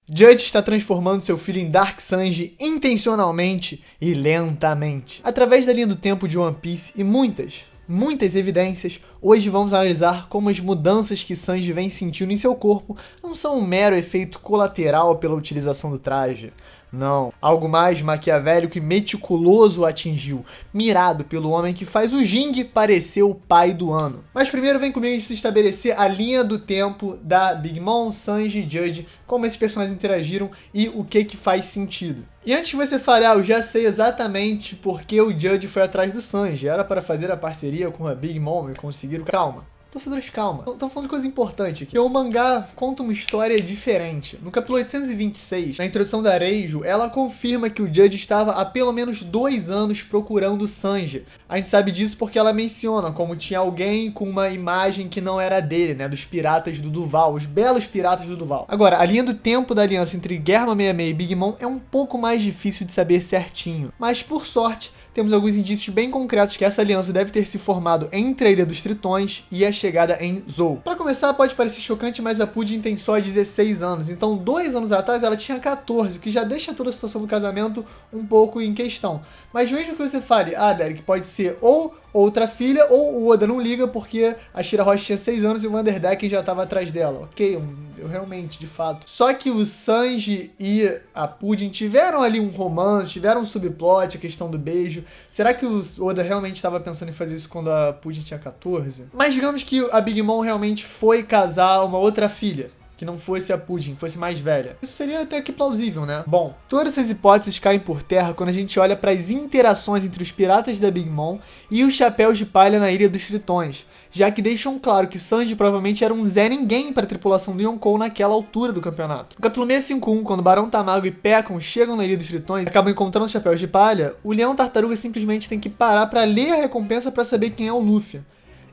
Judge está transformando seu filho em Dark Sanji intencionalmente e lentamente. Através da linha do tempo de One Piece e muitas evidências, hoje vamos analisar como as mudanças que Sanji vem sentindo em seu corpo não são um mero efeito colateral pela utilização do traje. Não, algo mais maquiavélico e meticuloso o atingiu, mirado pelo homem que faz o Jing parecer o pai do ano. Mas primeiro vem comigo a gente estabelecer a linha do tempo da Big Mom, Sanji e Judge, como esses personagens interagiram e o que faz sentido. E antes que você fale, eu já sei exatamente porque o Judge foi atrás do Sanji, era para fazer a parceria com a Big Mom e conseguiram... Calma. Torcedores, calma. Estamos falando de coisa importante aqui. O mangá conta uma história diferente. No capítulo 826, na introdução da Reijo, ela confirma que o Judge estava há pelo menos 2 anos procurando o Sanji. A gente sabe disso porque ela menciona como tinha alguém com uma imagem que não era dele, né? Dos piratas do Duval, os belos piratas do Duval. Agora, a linha do tempo da aliança entre Germa 66 e Big Mom é um pouco mais difícil de saber certinho. Mas, por sorte, temos alguns indícios bem concretos que essa aliança deve ter se formado entre a Ilha dos Tritões e a chegada em Zou. Para começar, pode parecer chocante, mas a Pudding tem só 16 anos, então 2 anos atrás ela tinha 14, o que já deixa toda a situação do casamento um pouco em questão. Mas mesmo que você fale, Derek, pode ser ou outra filha, ou o Oda não liga porque a Shira Roche tinha 6 anos e o Vanderdecken já estava atrás dela. Ok, eu realmente, de fato. Só que o Sanji e a Pudding tiveram ali um romance, tiveram um subplot, a questão do beijo. Será que o Oda realmente estava pensando em fazer isso quando a Pudding tinha 14? Mas digamos que a Big Mom realmente foi casar uma outra filha, que não fosse a Pudding, fosse mais velha. Isso seria até que plausível, né? Bom, todas essas hipóteses caem por terra quando a gente olha para as interações entre os piratas da Big Mom e os chapéus de palha na Ilha dos Tritões, já que deixam claro que Sanji provavelmente era um Zé Ninguém para a tripulação do Yonkou naquela altura do campeonato. No capítulo 651, quando Barão Tamago e Pekon chegam na Ilha dos Tritões e acabam encontrando os chapéus de palha, o Leão Tartaruga simplesmente tem que parar para ler a recompensa para saber quem é o Luffy.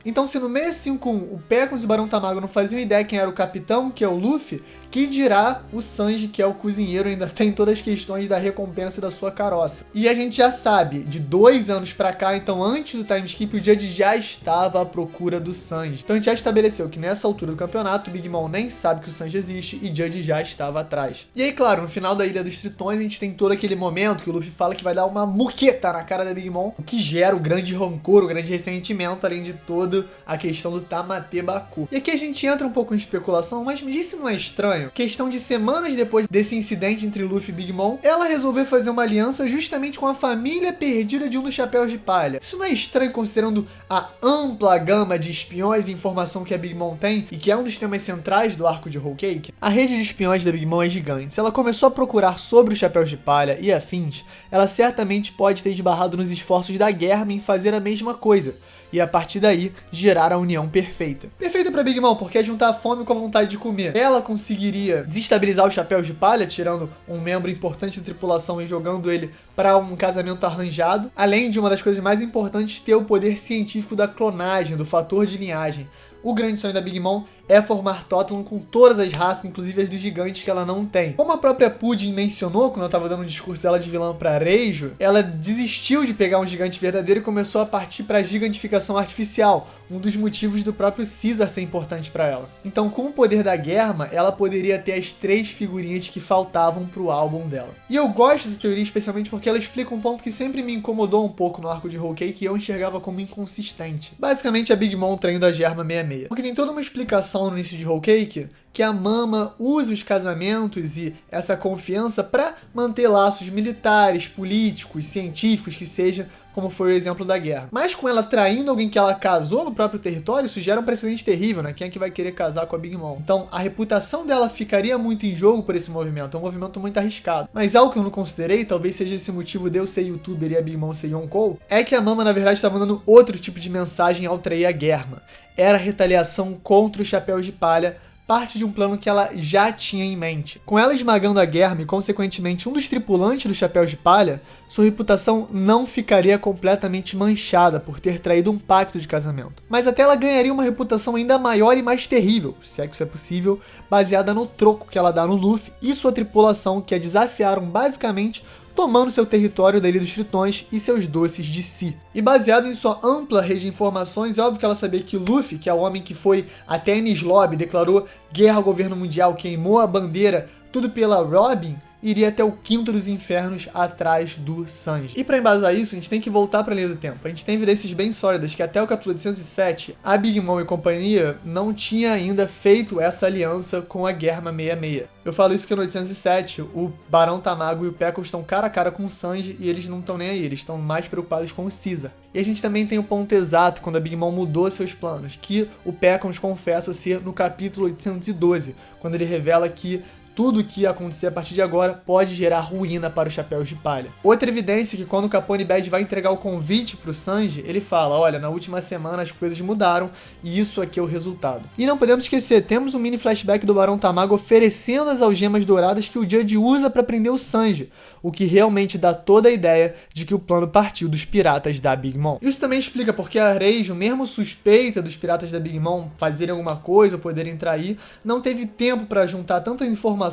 Então, se no 651 o Pecos e o Barão Tamago não faziam ideia quem era o capitão, que é o Luffy, que dirá o Sanji, que é o cozinheiro, ainda tem todas as questões da recompensa da sua caroça. E a gente já sabe, de 2 anos pra cá, então antes do time skip, o Judge já estava à procura do Sanji. Então a gente já estabeleceu que nessa altura do campeonato, Big Mom nem sabe que o Sanji existe e Judge já estava atrás. E aí, claro, no final da Ilha dos Tritões, a gente tem todo aquele momento que o Luffy fala que vai dar uma muqueta na cara da Big Mom, o que gera o grande rancor, o grande ressentimento, além de toda a questão do Tamate Baku. E aqui a gente entra um pouco em especulação, mas me diz se não é estranho. Questão de semanas depois desse incidente entre Luffy e Big Mom, ela resolveu fazer uma aliança justamente com a família perdida de um dos chapéus de palha. Isso não é estranho considerando a ampla gama de espiões e informação que a Big Mom tem e que é um dos temas centrais do arco de Whole Cake? A rede de espiões da Big Mom é gigante. Se ela começou a procurar sobre os chapéus de palha e afins, ela certamente pode ter esbarrado nos esforços da Germa em fazer a mesma coisa. E a partir daí, gerar a união perfeita. Perfeita pra Big Mom, porque é juntar a fome com a vontade de comer. Ela conseguiria desestabilizar os chapéus de palha, tirando um membro importante da tripulação e jogando ele para um casamento arranjado. Além de uma das coisas mais importantes, ter o poder científico da clonagem, do fator de linhagem. O grande sonho da Big Mom é formar Totlum com todas as raças, inclusive as dos gigantes que ela não tem. Como a própria Pudding mencionou quando ela estava dando um discurso dela de vilã para Reijo, ela desistiu de pegar um gigante verdadeiro e começou a partir para a gigantificação artificial, um dos motivos do próprio Caesar ser importante para ela. Então, com o poder da Germa, ela poderia ter as 3 figurinhas que faltavam pro álbum dela. E eu gosto dessa teoria especialmente porque ela explica um ponto que sempre me incomodou um pouco no arco de Whole Cake e eu enxergava como inconsistente. Basicamente, a Big Mom traindo a Germa 66. Porque tem toda uma explicação no início de Whole Cake que a Mama usa os casamentos e essa confiança para manter laços militares, políticos, científicos, que seja, como foi o exemplo da guerra. Mas com ela traindo alguém que ela casou no próprio território, isso gera um precedente terrível, né? Quem é que vai querer casar com a Big Mom? Então, a reputação dela ficaria muito em jogo por esse movimento. É um movimento muito arriscado. Mas algo que eu não considerei, talvez seja esse motivo de eu ser youtuber e a Big Mom ser Yonkou, é que a Mama, na verdade, estava mandando outro tipo de mensagem ao trair a Germa. Era retaliação contra os chapéus de palha, parte de um plano que ela já tinha em mente. Com ela esmagando a Germa e, consequentemente, um dos tripulantes dos chapéus de palha, sua reputação não ficaria completamente manchada por ter traído um pacto de casamento. Mas até ela ganharia uma reputação ainda maior e mais terrível, se é que isso é possível, baseada no troco que ela dá no Luffy e sua tripulação, que a desafiaram basicamente tomando seu território da Ilha dos Tritões e seus doces de si. E baseado em sua ampla rede de informações, é óbvio que ela sabia que Luffy, que é o homem que foi até Enies Lobby, declarou guerra ao governo mundial, queimou a bandeira, tudo pela Robin, iria até o quinto dos infernos atrás do Sanji. E para embasar isso, a gente tem que voltar para a linha do tempo. A gente tem evidências bem sólidas que até o capítulo 807, a Big Mom e companhia não tinha ainda feito essa aliança com a Germa 66. Eu falo isso que no 807, o Barão Tamago e o Peckle estão cara a cara com o Sanji e eles não estão nem aí, eles estão mais preocupados com o Caesar. E a gente também tem o ponto exato quando a Big Mom mudou seus planos, que o Peckle nos confessa ser no capítulo 812, quando ele revela que tudo o que ia acontecer a partir de agora pode gerar ruína para os Chapéus de Palha. Outra evidência é que quando o Capone Bad vai entregar o convite para o Sanji, ele fala, olha, na última semana as coisas mudaram e isso aqui é o resultado. E não podemos esquecer, temos um mini flashback do Barão Tamago oferecendo as algemas douradas que o Judge usa para prender o Sanji, o que realmente dá toda a ideia de que o plano partiu dos piratas da Big Mom. Isso também explica porque a Reijo, mesmo suspeita dos piratas da Big Mom fazerem alguma coisa ou poderem trair, não teve tempo para juntar tantas informações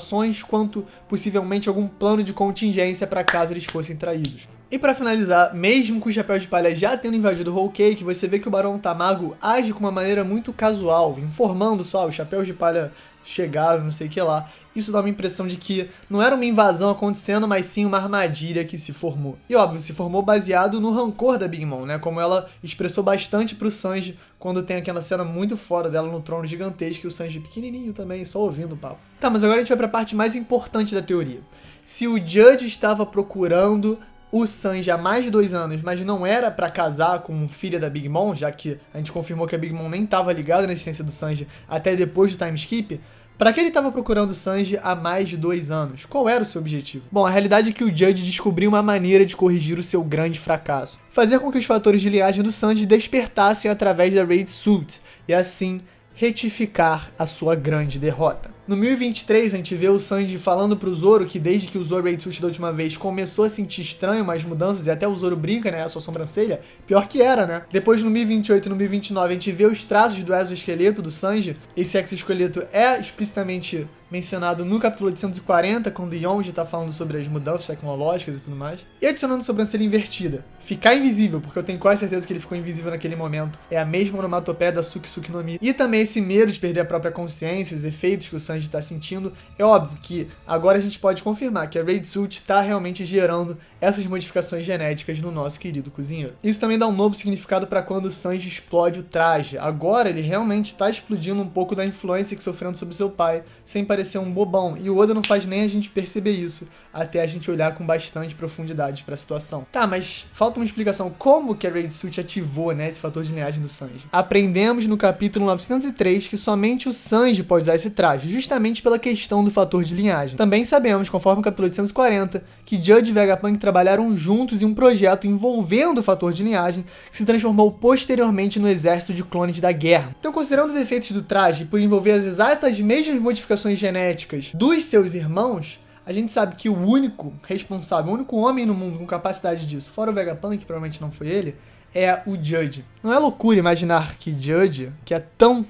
quanto possivelmente algum plano de contingência para caso eles fossem traídos. E para finalizar, mesmo com o Chapéu de Palha já tendo invadido o Whole Cake, você vê que o Barão Tamago age com uma maneira muito casual, informando só, os Chapéus de Palha chegaram, não sei o que lá. Isso dá uma impressão de que não era uma invasão acontecendo, mas sim uma armadilha que se formou. E óbvio, se formou baseado no rancor da Big Mom, né? Como ela expressou bastante pro Sanji quando tem aquela cena muito fora dela no trono gigantesco e o Sanji pequenininho também, só ouvindo o papo. Tá, mas agora a gente vai pra parte mais importante da teoria. Se o Judge estava procurando o Sanji há mais de 2 anos, mas não era pra casar com filha da Big Mom, já que a gente confirmou que a Big Mom nem tava ligada na existência do Sanji até depois do time skip, para que ele estava procurando o Sanji há mais de 2 anos? Qual era o seu objetivo? Bom, a realidade é que o Judge descobriu uma maneira de corrigir o seu grande fracasso. Fazer com que os fatores de linhagem do Sanji despertassem através da Raid Suit, e assim retificar a sua grande derrota. No 1023, a gente vê o Sanji falando pro Zoro que desde que usou a Raid Suit da última vez, começou a sentir estranho umas mudanças, e até o Zoro brinca, né, a sua sobrancelha, pior que era, né? Depois, no 1028 e no 1029, a gente vê os traços do exoesqueleto do Sanji. Esse exoesqueleto é explicitamente mencionado no capítulo 840, quando Yonji tá falando sobre as mudanças tecnológicas e tudo mais. E adicionando sobrancelha invertida. Ficar invisível, porque eu tenho quase certeza que ele ficou invisível naquele momento. É a mesma onomatopeia da Suki Suki no Mi. E também esse medo de perder a própria consciência, os efeitos que o Sanji tá sentindo. É óbvio que agora a gente pode confirmar que a Raid Suit tá realmente gerando essas modificações genéticas no nosso querido cozinheiro. Isso também dá um novo significado para quando o Sanji explode o traje. Agora ele realmente tá explodindo um pouco da influência que sofrendo sobre seu pai, sem parecer um bobão. E o Oda não faz nem a gente perceber isso, até a gente olhar com bastante profundidade para a situação. Tá, mas falta uma explicação. Como que a Raid Suit ativou, né, esse fator de linhagem do Sanji? Aprendemos no capítulo 903 que somente o Sanji pode usar esse traje, justamente pela questão do fator de linhagem. Também sabemos, conforme o capítulo 840, que Judge e Vegapunk trabalharam juntos em um projeto envolvendo o fator de linhagem, que se transformou posteriormente no exército de clones da guerra. Então, considerando os efeitos do traje por envolver as exatas mesmas modificações genéticas dos seus irmãos, a gente sabe que o único responsável, o único homem no mundo com capacidade disso, fora o Vegapunk, que provavelmente não foi ele, é o Judge. Não é loucura imaginar que Judge, que é tão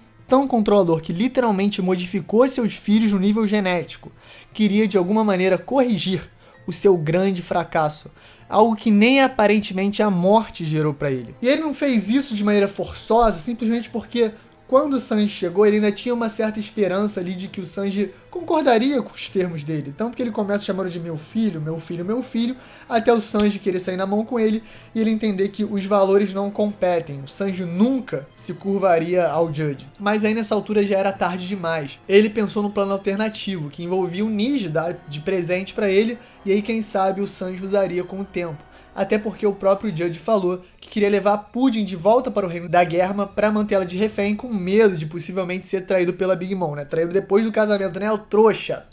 controlador, que literalmente modificou seus filhos no nível genético, queria de alguma maneira corrigir o seu grande fracasso, algo que nem aparentemente a morte gerou pra ele. E ele não fez isso de maneira forçosa, simplesmente porque quando o Sanji chegou, ele ainda tinha uma certa esperança ali de que o Sanji concordaria com os termos dele. Tanto que ele começa chamando de meu filho, meu filho, meu filho, até o Sanji querer sair na mão com ele e ele entender que os valores não competem. O Sanji nunca se curvaria ao Judge. Mas aí nessa altura já era tarde demais. Ele pensou num plano alternativo, que envolvia o Niji dar de presente pra ele, e aí quem sabe o Sanji usaria com o tempo. Até porque o próprio Judge falou que queria levar Pudding de volta para o reino da Germa para mantê-la de refém, com medo de possivelmente ser traído pela Big Mom, né? Traído depois do casamento, né? O trouxa,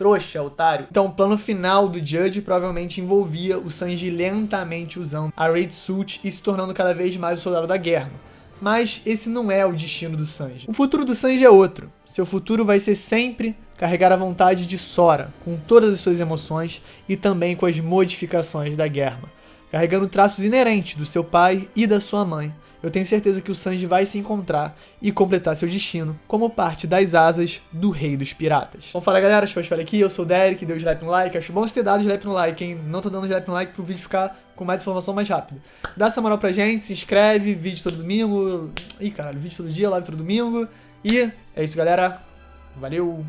otário. Então o plano final do Judge provavelmente envolvia o Sanji lentamente usando a Raid Suit e se tornando cada vez mais o soldado da Germa. Mas esse não é o destino do Sanji. O futuro do Sanji é outro. Seu futuro vai ser sempre carregar a vontade de Sora, com todas as suas emoções e também com as modificações da Germa, carregando traços inerentes do seu pai e da sua mãe, eu tenho certeza que o Sanji vai se encontrar e completar seu destino como parte das asas do Rei dos Piratas. Vamos falar, galera, se for aqui, eu sou o Derek, deu slap no like, acho bom você ter dado slap no like, hein? Não tô dando slap no like pro vídeo ficar com mais informação mais rápido. Dá essa moral pra gente, se inscreve, vídeo todo domingo, vídeo todo dia, live todo domingo, e é isso, galera, valeu!